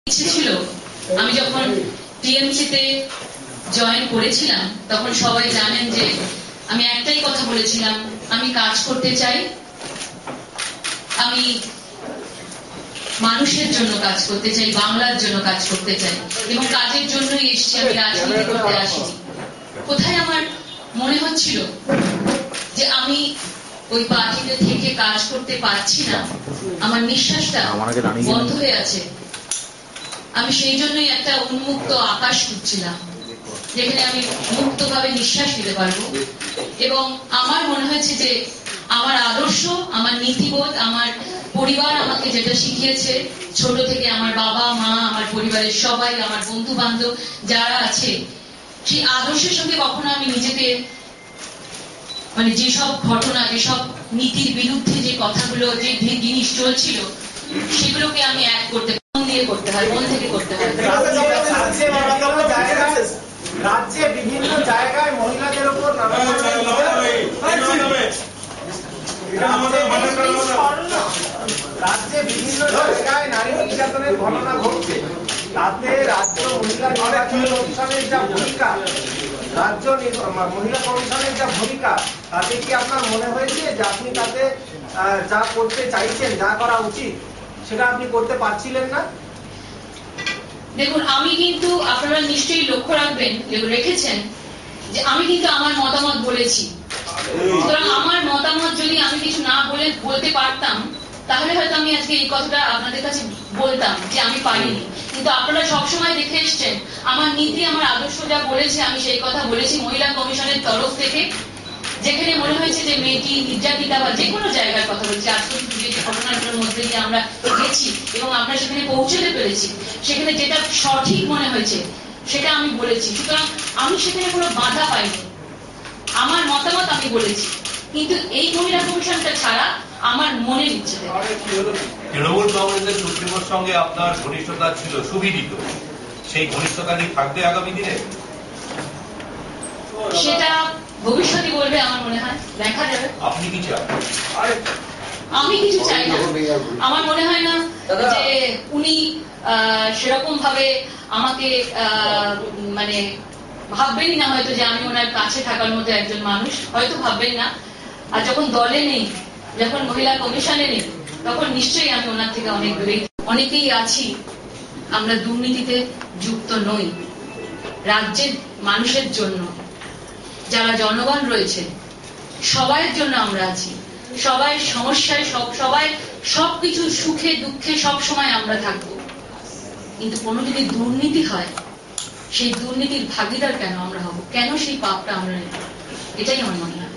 ইচ্ছে ছিল আমি যখন টিএমসিতে জয়েন করেছিলাম তখন সবাই জানেন যে আমি একটাই কথা বলেছিলাম, আমি কাজ করতে চাই, আমি মানুষের জন্য কাজ করতে চাই, বাংলার জন্য কাজ করতে চাই এবং কাজের জন্যই এসেছি, আমি রাজনীতি করতে আসিনি। কোথায় আমার মনে হচ্ছিল যে আমি ওই পার্টিতে থেকে কাজ করতে পারছি না, আমার নিঃশ্বাসটা বন্ধ হয়ে আছে, আমি সেই জন্যই একটা উন্মুক্ত আকাশ খুঁজছিলাম যেখানে আমি মুক্তভাবে নিঃশ্বাস নিতে পারবো। এবং আমার মনে হয়েছে যে আমার আদর্শ, আমার নীতিবোধ, আমার পরিবার আমাকে যেটা শিখিয়েছে ছোট থেকে, আমার বাবা মা, আমার পরিবারের সবাই, আমার বন্ধু বান্ধব যারা আছে, সেই আদর্শের সঙ্গে কখনো আমি নিজেকে মানে যেসব ঘটনা, যেসব নীতির বিরুদ্ধে যে কথাগুলো, যে জিনিস চলছিল সেগুলোকে আমি এক করতে দিয়ে করতে হয়, মন থেকে করতে হয়। রাজ্যে বিভিন্ন জায়গায় মহিলাদের উপর রাজ্যে বিভিন্ন জায়গায় নারী নির্যাতনের ঘটনা ঘটছে, তাতে রাজ্য মহিলা নির্বাচন কমিশনের যা ভূমিকা, রাজ্য মহিলা কমিশনের যা ভূমিকা, তাতে কি আপনার মনে হয়েছে যে আপনি তাতে যা করতে চাইছেন, যা করা উচিত সেটা আপনি করতে পারছিলেন না? দেখুন, আমি কিন্তু, আপনারা নিশ্চয়ই লক্ষ্য রাখবেন, রেখেছেন যে আমি কিন্তু আমার মতামত বলেছি। সুতরাং আমার মতামত যদি আমি কিছু না বলতে পারতাম তাহলে হয়তো আমি আজকে এই কথাটা আপনাদের কাছে বলতাম যে আমি পারিনি। কিন্তু আপনারা সবসময় দেখে এসছেন আমার নীতি, আমার আদর্শ যা বলেছে আমি সেই কথা বলেছি মহিলা কমিশনের তরফ থেকে। যেখানে মনে হয়েছে যে মেয়েটি নির্যাতিতা বা যে কোনো জায়গার কথা বলছি, আজকে যে ঘটনাগুলোর মধ্যে দিয়ে আমরা গেছি এবং আমরা সেখানে পৌঁছতে পেরেছি, সেখানে যেটা সঠিক মনে হয়েছে সেটা আমি বলেছি। সুতরাং আমি সেখানে কোনো বাধা পাইনি, আমার মতামত আমি বলেছি। কিন্তু এই মহিলা কমিশনটা ছাড়া আমার মনের ইচ্ছে, তৃণমূল কংগ্রেসের সুপ্রিমোর সঙ্গে আপনার ঘনিষ্ঠতা ছিল সুবিদিত, সেই ঘনিষ্ঠতা কি থাকবে আগামী দিনে? সেটা ভবিষ্যতে বলবে, আমার মনে হয় দেখা যাবে। আপনি কি চান? আমি কিছু চাই না, আমার মনে হয় না যে উনি সেরকম ভাবে আমাকে মানে ভাববেনই না হয়তো যে আমি ওনার কাছে থাকার মতো একজন মানুষ, হয়তো ভাববেন না। আর যখন দলে নেই, যখন মহিলা কমিশনে নেই, তখন নিশ্চয়ই আমি ওনার থেকে অনেক দূরে। অনেকেই আছি আমরা দুর্নীতিতে যুক্ত নই, রাজ্যের মানুষের জন্য, যারা জনগণ রয়েছে সবাইয়ের জন্য আমরা আছি, সবাই সমস্যায়, সবাই সবকিছু সুখে দুঃখে সব সময় আমরা থাকবো। কিন্তু কোনো যদি দুর্নীতি হয়, সেই দুর্নীতির ভাগিদার কেন আমরা হব? কেন সেই পাপটা আমরা নেব? এটাই আমার মনে হয়।